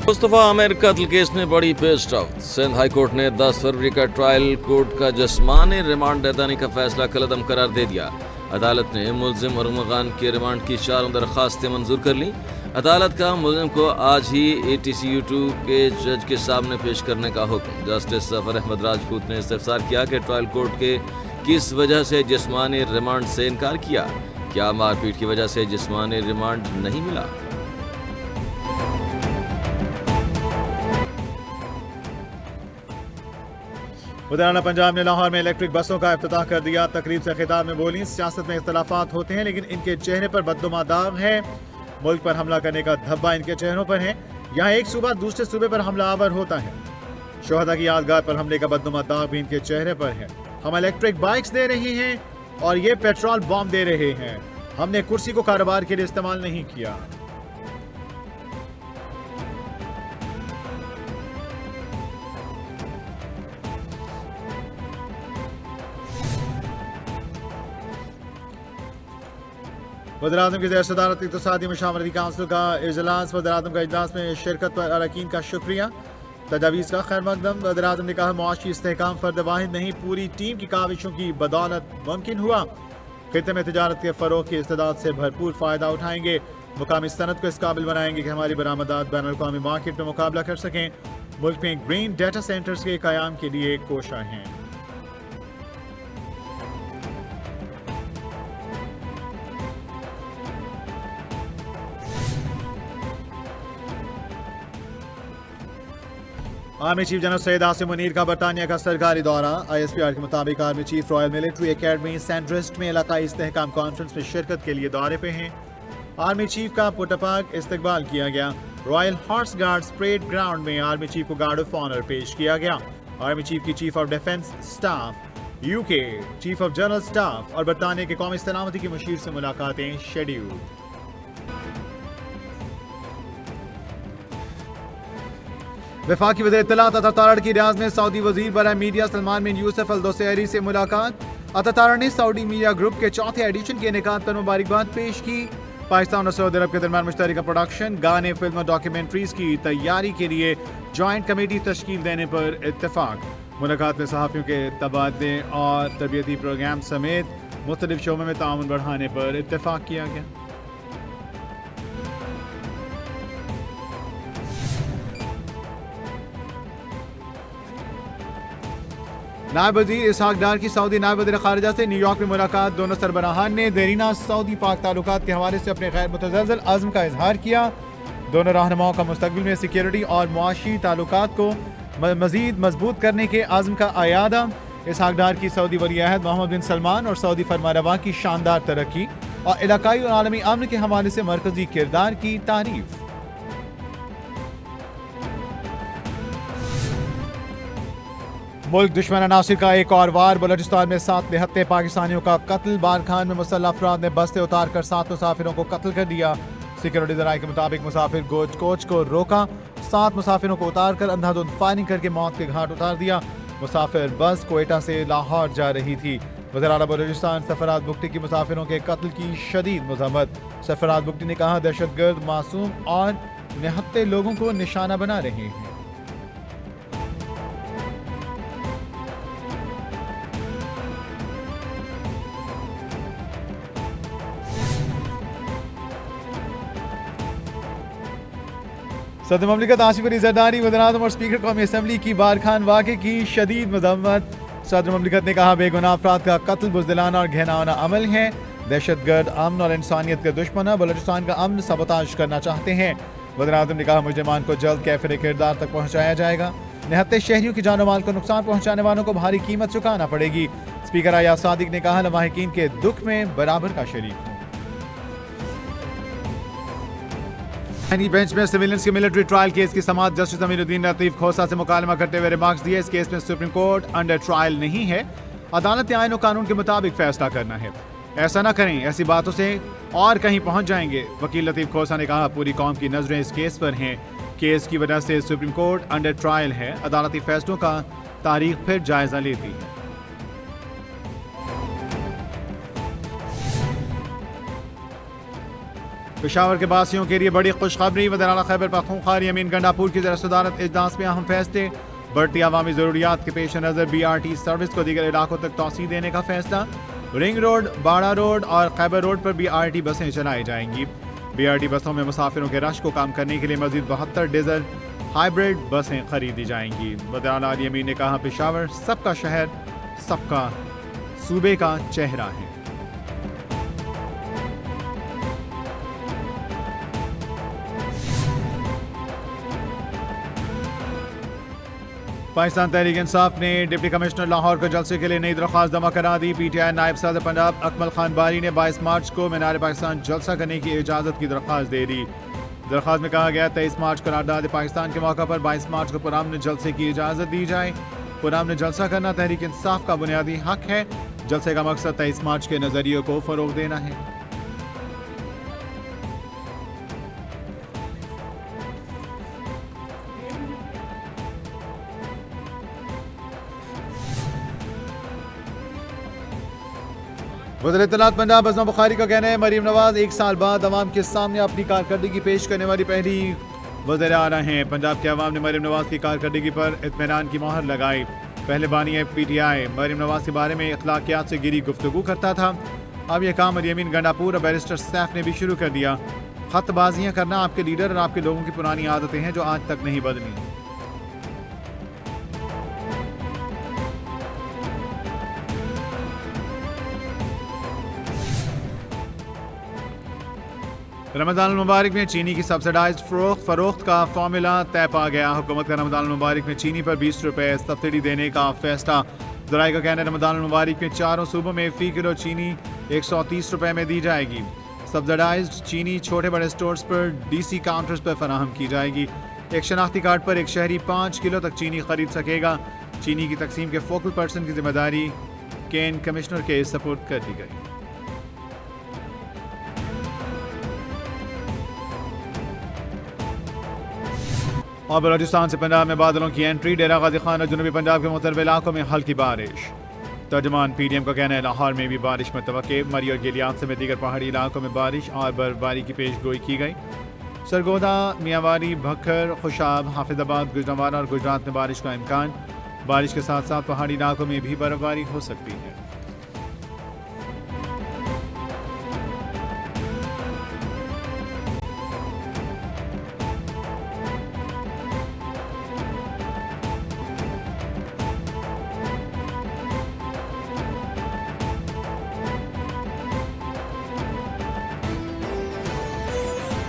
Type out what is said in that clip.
मुस्तफा आमिर कत्ल केस में बड़ी पेश रफ्त। सिंध हाई कोर्ट ने 10 फरवरी का ट्रायल कोर्ट का जिस्मानी रिमांड अदानी का फैसला कलअदम करार दे दिया। अदालत ने मुल्जिम और उमर के रिमांड की 4 दरखास्तें मंजूर कर ली। अदालत का मुल्जिम को आज ही ATCU2 के जज के सामने पेश करने का हुक्म। जस्टिस जफर अहमद राजपूत ने इस्तफसार किया कि ट्रायल कोर्ट के किस वजह से जिस्मानी रिमांड से इनकार किया। क्या मारपीट की वजह से जिस्मानी रिमांड नहीं मिला? वज़ीर-ए-आला पंजाब ने लाहौर में इलेक्ट्रिक बसों का इफ्तिताह कर दिया। तकरीब से खिताब में बोली, सियासत में इख्तलाफात होते हैं लेकिन इनके चेहरे पर बदनुमा दाग है। मुल्क पर हमला करने का धब्बा इनके चेहरों पर है। यहाँ एक सूबा दूसरे सूबे पर हमला आवर होता है। शोहदा की यादगार पर हमले का बदनुमा दाग भी इनके चेहरे पर है। हम इलेक्ट्रिक बाइक्स दे रही हैं और ये पेट्रोल बॉम्ब दे रहे हैं। हमने कुर्सी को कारोबार के लिए इस्तेमाल नहीं किया। वज़ीर-ए-आज़म की सदारत इक़्तिसादी मशावरती काउंसिल का इजलास। वज़ीर-ए-आज़म का इजलास में शिरकत पर अरकान का शुक्रिया, तजावीज़ का खैर मकदम। वज़ीर-ए-आज़म ने कहा, मुआशी इस्तेहकाम फर्द वाहिद नहीं पूरी टीम की काविशों की बदौलत मुमकिन हुआ। खित्ते में तिजारत के फ़रोग़ की इस्तेदाद से भरपूर फ़ायदा उठाएंगे। मुकामी सनत को इस काबिल बनाएंगे कि हमारी बरामदात बैनुल-अक़वामी मार्केट में मुकाबला कर सकें। मुल्क में ग्रीन डाटा सेंटर्स के क़याम के लिए कोशा हैं। Army chief general Syed Asim Munir का बरतानिया का सरकारी दौरा। ISPR के मुताबिक army chief royal military academy Sandhurst में इलाकाई इस्तेहकाम कॉन्फ्रेंस में शिरकत के लिए दौरे पे हैं। आर्मी चीफ का पुटपाक इस्तकबाल किया गया। Royal horse guards parade ground में आर्मी चीफ को गार्ड ऑफ ऑनर पेश किया गया। आर्मी चीफ की chief of defence staff, UK chief of general staff और बरतानिया के कौमी सलामती के मुशीर से मुलाकातें शेड्यूल। वफाकी वज़ीर इत्तलात अता की रियाज में सऊदी वजीर बराए मीडिया सलमान बिन यूसुफ अल दोसैरी से मुलाकात। अता ने सऊदी मीडिया ग्रुप के 4थे एडिशन के इनेकाद पर मुबारकबाद पेश की। पाकिस्तान और सऊदी अरब के दरमियान मुश्तरका प्रोडक्शन, गाने, फिल्म और डॉक्यूमेंट्रीज की तैयारी के लिए जॉइंट कमेटी तश्कील देने पर इत्तेफाक। मुलाकात में सहाफ़ियों के तबादले और तरबियती प्रोग्राम समेत मुख्तलिफ शोबों में ताउन बढ़ाने पर इत्तेफाक किया गया। नायब वज़ीर इसहाक डार की सऊदी नायब वज़ीर ख़ारिजा से न्यूयॉर्क में मुलाकात। दोनों सरबराहान ने देरीना सऊदी पाक ताल्लुकात के हवाले से अपने गैर मुतज़लज़ल अज़्म का इजहार किया। दोनों रहनुमाओं का मुस्तक़बिल में सिक्योरिटी और मुआशी ताल्लुकात को मज़ीद मजबूत करने के अज़्म का आयादा। इसहाक डार की सऊदी वली अहद मोहम्मद बिन सलमान और सऊदी फरमारवा की शानदार तरक्की और इलाकाई और आलमी अमन के हवाले से मरकज़ी किरदार की तारीफ। मुल्क दुश्मन अनासिर का एक और वार। बलोचिस्तान में 7 निहत्ते पाकिस्तानियों का कत्ल। बारखान में मुसल्लह अफराद ने बस्ते उतार कर 7 मुसाफिरों को कत्ल कर दिया। सिक्योरिटी ज़राए के मुताबिक मुसाफिर कोच को रोका, 7 मुसाफिरों को उतार कर अंधाधुंध फायरिंग करके मौत के घाट उतार दिया। मुसाफिर बस कोयटा से लाहौर जा रही थी। वज़ीर-ए-आला बलोचिस्तान सफरात बुगटी की मुसाफिरों के कत्ल की शदीद मज़म्मत। सफरात बुगटी ने कहा, दहशतगर्द मासूम और निहत्ते लोगों को निशाना बना रहे हैं। सदर ममलिकत आसिफ अली जरदारी वज़ीर-ए-आज़म और स्पीकर कौमी असम्बली की बारखान वाक़े की शदीद मज़म्मत। सदर ममलिकत ने कहा, बेगुनाह अफराद का कत्ल बुज़दिलाना और घिनौना अमल है। दहशतगर्द अमन और इंसानियत का दुश्मन है। बलूचिस्तान का अमन सबताज करना चाहते हैं। वज़ीर-ए-आज़म ने कहा, मुजरिमान को जल्द कैफ़िर किरदार तक पहुँचाया जाएगा। निहत्ते शहरियों की जान और माल को नुकसान पहुँचाने वालों को भारी कीमत चुकाना पड़ेगी। स्पीकर अयाज सादिक ने कहा, लवाहिकीन के दुख में बराबर का शरीक हूँ। बेंच में सिविलियंस के मिलिट्री ट्रायल केस की समाअत जस्टिस अमीरुद्दीन लतीफ खोसा से मुकालमा करते हुए रिमार्क्स दिए। इस केस में सुप्रीम कोर्ट अंडर ट्रायल नहीं है। अदालत ने आईन और कानून के मुताबिक फैसला करना है। ऐसा ना करें, ऐसी बातों से और कहीं पहुंच जाएंगे। वकील लतीफ खोसा ने कहा, पूरी कौम की नजरें इस केस पर हैं। केस की वजह से सुप्रीम कोर्ट अंडर ट्रायल है। अदालती फैसलों का तारीख फिर जायजा लेती है। पेशावर के बासियों के लिए बड़ी खुशखबरी। वज़ीर-ए-आला खैबर पख्तूनख्वा यमीन गंडापुर की ज़र-ए-सदारत इजलास में अहम फैसले। बढ़ती अवामी ज़रूरियात के पेश नज़र BRT सर्विस को दीगर इलाकों तक तौसीह देने का फैसला। रिंग रोड, बाड़ा रोड और खैबर रोड पर BRT बसें चलाई जाएंगी। BRT बसों में मुसाफिरों के रश को कम करने के लिए मजीद 72 डीजल हाइब्रिड बसें खरीदी जाएंगी। वज़ीर-ए-आला यमीन ने कहा, पेशावर सबका शहर, सबका सूबे का चेहरा है। पाकिस्तान तहरीक इंसाफ ने डिप्टी कमिश्नर लाहौर को जलसे के लिए नई दरख्वास्त जमा करा दी। PTI नायब सदर पंजाब अकमल खान बारी ने 22 मार्च को मीनार पाकिस्तान जलसा करने की इजाज़त की दरख्वास्त दे दी। दरख्वास्त में कहा गया 23 मार्च को करारदाद पाकिस्तान के मौका पर 22 मार्च को पुरअमन जलसे की इजाज़त दी जाए। पुरअमन जलसा करना तहरीक इंसाफ का बुनियादी हक है। जलसे का मकसद 23 मार्च के नज़रिए को फ़रोग़ देना है। वज़ीर इत्तलात पंजाब अज़मा बुखारी का कहना है, मरीम नवाज 1 साल बाद अवाम के सामने अपनी कारकर्दगी पेश करने वाली पहली वज़ीर आला हैं। पंजाब के अवाम ने मरीम नवाज की कारकर्दगी पर इत्मीनान की मोहर लगाई। पहले बानी PTI मरीम नवाज के बारे में अखलाकियात से गिरी गुफ्तगू करता था। अब यह काम यमीन गंडापुर और बैरिस्टर सैफ ने भी शुरू कर दिया। खतबाजियाँ करना आपके लीडर और आपके लोगों की पुरानी आदतें हैं जो आज तक नहीं बदली। रमज़ान मुबारक में चीनी की सब्सिडाइज्ड फरोख्त का फॉर्मूला तय पा गया। हुकूमत का रमज़ान मुबारक में चीनी पर 20 रुपये सब्सिडी देने का फैसला। ज़राए का कहना है, रमज़ान मुबारक में चारों सूबों में फ़ी किलो चीनी 130 रुपये में दी जाएगी। सब्सिडाइज्ड चीनी छोटे बड़े स्टोर्स पर DC काउंटर्स पर फराहम की जाएगी। एक शनाख्ती कार्ड पर एक शहरी 5 किलो तक चीनी खरीद सकेगा। चीनी की तकसीम के फोकल पर्सन की जिम्मेदारी केन कमिश्नर के सपोर्ट कर दी गई। और बलोचिस्तान से पंजाब में बादलों की एंट्री। डेरा गाजी खान और जनूबी पंजाब के मुख्तलिफ इलाकों में हल्की बारिश। तर्जमान PDM का कहना है, लाहौर में भी बारिश मुतवक्के। मरी और गिलियात समेत दीगर पहाड़ी इलाकों में बारिश और बर्फबारी की पेश गोई की गई। सरगोदा, मियांवारी, भक्खर, खुशाब, हाफिजाबाद, गुजरांवाला और गुजरात में बारिश का इम्कान। बारिश के साथ साथ पहाड़ी इलाकों में भी बर्फबारी हो सकती है।